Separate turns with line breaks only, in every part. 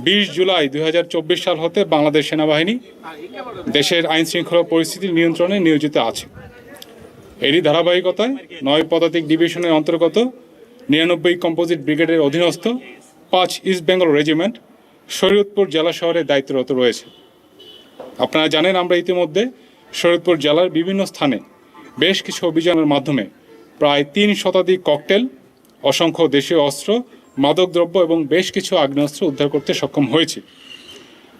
বিশ জুলাই 2024 সাল হতে বাংলাদেশ সেনাবাহিনী দেশের আইন শৃঙ্খলা পরিস্থিতি নিয়ন্ত্রণে নিয়োজিত আছে। এরই ধারাবাহিকতায় 9 পদাতিক ডিভিশনের অন্তর্গত 99 কম্পোজিট ব্রিগেডের অধীনস্থ 5 ইস্ট বেঙ্গল রেজিমেন্ট শরীয়তপুর জেলা শহরে দায়িত্বরত রয়েছে। আপনারা জানেন, আমরা ইতিমধ্যে শরীয়তপুর জেলার বিভিন্ন স্থানে বেশ কিছু অভিযানের মাধ্যমে প্রায় 3 শতাধিক ককটেল, অসংখ্য দেশীয় অস্ত্র, মাদকদ্রব্য এবং বেশ কিছু আগ্নেয়াস্ত্র উদ্ধার করতে সক্ষম হয়েছে।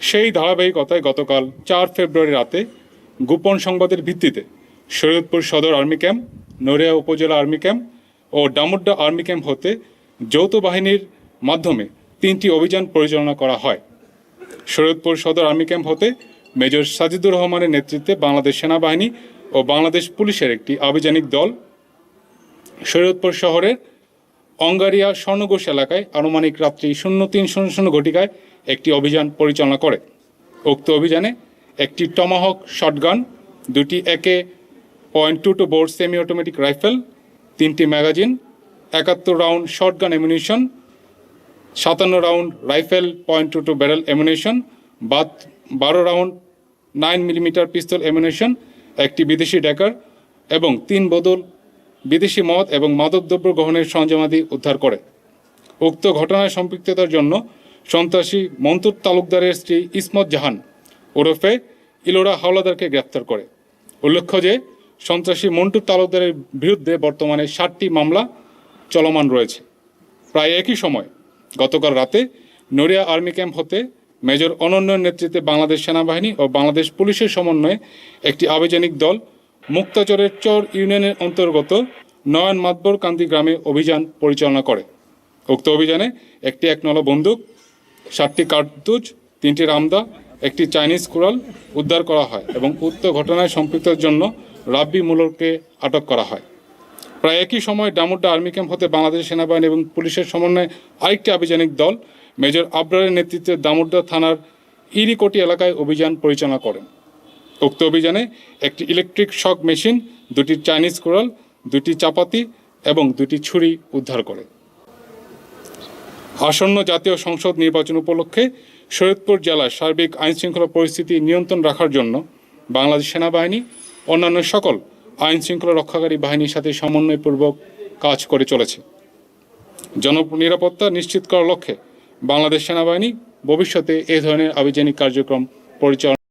সেই ধারাবাহিকতায় গতকাল 4 ফেব্রুয়ারি রাতে গোপন সংবাদের ভিত্তিতে শরীয়তপুর সদর আর্মি ক্যাম্প, নড়িয়া উপজেলা আর্মি ক্যাম্প ও ডামুড্ডা আর্মি ক্যাম্প হতে যৌথ বাহিনীর মাধ্যমে 3টি অভিযান পরিচালনা করা হয়। শরীয়তপুর সদর আর্মি ক্যাম্প হতে মেজর সাজিদুর রহমানের নেতৃত্বে বাংলাদেশ সেনাবাহিনী ও বাংলাদেশ পুলিশের একটি আভিযানিক দল শরীয়তপুর শহরের অঙ্গারিয়া স্বর্ণঘোষ এলাকায় আনুমানিক রাত্রি 03:00 ঘটিকায় একটি অভিযান পরিচালনা করে। উক্ত অভিযানে একটি টমাহক শটগান, 2টি AK.22 bore semi automatic rifle, 3টি magazine, 71 round shotgun ammunition, 57 round rifle .22 barrel ammunition, 12 round 9mm pistol ammunition, একটি বিদেশি ড্যাকার এবং 3 বোতল বিদেশি মদ এবং মাদকদ্রব্য গ্রহণের সরঞ্জামাদি উদ্ধার করে। উক্ত ঘটনায় সম্পৃক্ততার জন্য সন্ত্রাসী মন্তুর তালুকদারের স্ত্রী ইসমত জাহান ওরফে ইলোরা হাওলাদারকে গ্রেপ্তার করে। উল্লেখ্য যে সন্ত্রাসী মন্টু তালুকদারের বিরুদ্ধে বর্তমানে 7টি মামলা চলমান রয়েছে। প্রায় একই সময় গতকাল রাতে নড়িয়া আর্মি ক্যাম্প হতে মেজর অনন্যর নেতৃত্বে বাংলাদেশ সেনাবাহিনী ও বাংলাদেশ পুলিশের সমন্বয়ে একটি আভিযানিক দল মুক্তাচরের চর ইউনিয়নের অন্তর্গত নয়ন মাতবর কান্দি গ্রামে অভিযান পরিচালনা করে। উক্ত অভিযানে একটি 1 বন্দুক, 7টি কার্তুজ, 3টি রামদা, একটি চাইনিজ কুড়াল উদ্ধার করা হয় এবং উক্ত ঘটনায় সম্পৃক্তের জন্য রাব্বি মুলরকে আটক করা হয়। প্রায় একই সময় ডামুড্ডা আর্মি ক্যাম্প হতে বাংলাদেশ সেনাবাহিনী এবং পুলিশের সমন্বয়ে আরেকটি আভিযানিক দল মেজর আবরারের নেতৃত্বে দামুড্ডা থানার ইরিকোটি এলাকায় অভিযান পরিচালনা করেন। উক্ত অভিযানে একটি ইলেকট্রিক শক মেশিন, 2টি চাইনিজ কুড়াল, 2টি চাপাতি এবং 2টি ছুরি উদ্ধার করে। আসন্ন জাতীয় সংসদ নির্বাচন উপলক্ষে শরীয়তপুর জেলার সার্বিক আইনশৃঙ্খলা পরিস্থিতি নিয়ন্ত্রণ রাখার জন্য বাংলাদেশ সেনাবাহিনী অন্যান্য সকল আইনশৃঙ্খলা রক্ষাকারী বাহিনীর সাথে সমন্বয়পূর্বক কাজ করে চলেছে। জননিরাপত্তা নিশ্চিত করার লক্ষ্যে বাংলাদেশ সেনাবাহিনী ভবিষ্যতে এ ধরনের আভিযানিক কার্যক্রম পরিচালনা